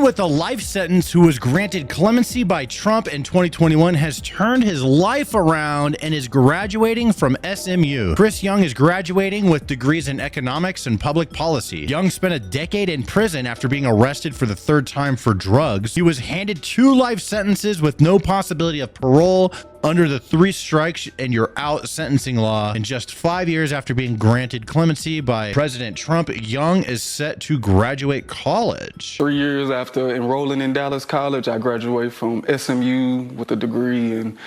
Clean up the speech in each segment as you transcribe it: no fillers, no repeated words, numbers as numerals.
man with a life sentence who was granted clemency by Trump in 2021 has turned his life around and is graduating from SMU. Chris Young is graduating with degrees in economics and public policy. Young spent a decade in prison after being arrested for the third time for drugs. He was handed 2 life sentences with no possibility of parole under the 3 strikes and you're out sentencing law. And just 5 years after being granted clemency by President Trump, Young is set to graduate college. 3 years after enrolling in Dallas College, I graduated from SMU with a degree in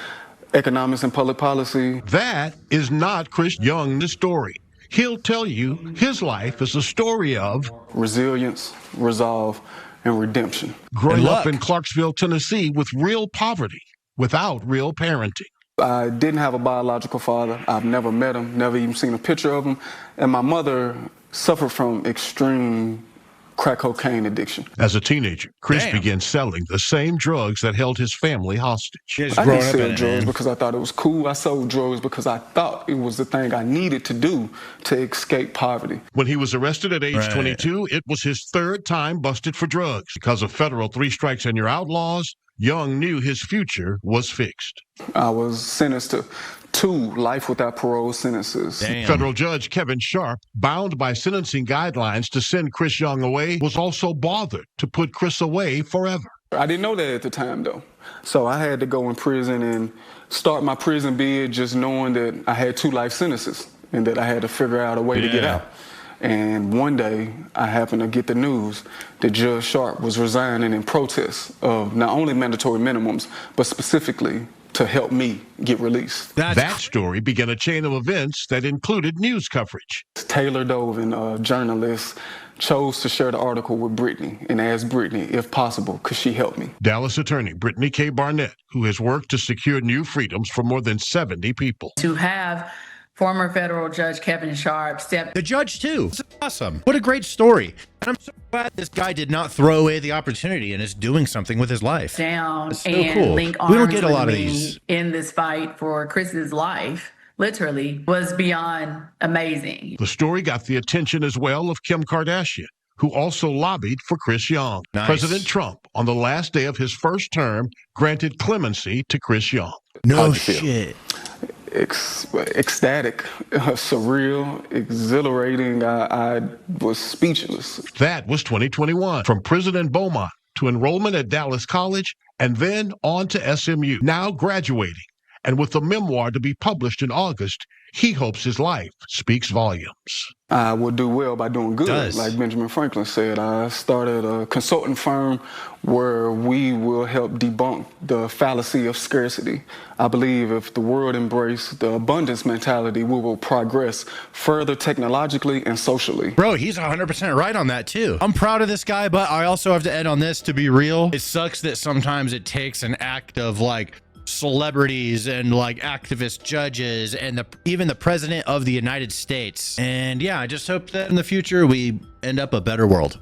economics and public policy. That is not Chris Young's story. He'll tell you his life is a story of resilience, resolve, and redemption. Growing up in Clarksville, Tennessee with real poverty, without real parenting. I didn't have a biological father. I've never met him, never even seen a picture of him. And my mother suffered from extreme crack cocaine addiction. As a teenager, Chris began selling the same drugs that held his family hostage. I didn't sell drugs because I thought it was cool. I sold drugs because I thought it was the thing I needed to do to escape poverty. When he was arrested at age 22, it was his 3rd time busted for drugs. Because of federal 3 strikes and you're out laws, Young knew his future was fixed. I was sentenced to 2 life without parole sentences. Federal Judge Kevin Sharp, bound by sentencing guidelines to send Chris Young away, was also bothered to put Chris away forever. I didn't know that at the time, though. So I had to go in prison and start my prison bid just knowing that I had 2 life sentences and that I had to figure out a way to get out. And one day, I happened to get the news that Judge Sharp was resigning in protest of not only mandatory minimums, but specifically to help me get released. That story began a chain of events that included news coverage. Taylor Dovin, a journalist, chose to share the article with Brittany and asked Brittany, if possible, could she help me? Dallas attorney Brittany Barnett, who has worked to secure new freedoms for more than 70 people. To have former federal judge Kevin Sharp the judge too. This is awesome. What a great story. And I'm so glad this guy did not throw away the opportunity and is doing something with his life. Down so and cool. link arms we don't get a lot with of these in this fight for Chris's life. Literally was beyond amazing. The story got the attention as well of Kim Kardashian, who also lobbied for Chris Young. President Trump, on the last day of his first term, granted clemency to Chris Young. No shit. Ecstatic, surreal, exhilarating. I was speechless. That was 2021. From prison in Beaumont to enrollment at Dallas College and then on to SMU. Now graduating. And with a memoir to be published in August, he hopes his life speaks volumes. I will do well by doing good. Like Benjamin Franklin said, I started a consulting firm where we will help debunk the fallacy of scarcity. I believe if the world embraced the abundance mentality, we will progress further technologically and socially. Bro, he's 100% right on that too. I'm proud of this guy, but I also have to end on this to be real. It sucks that sometimes it takes an act of like celebrities and like activist judges and even the president of the United States. And yeah, I just hope that in the future we end up a better world.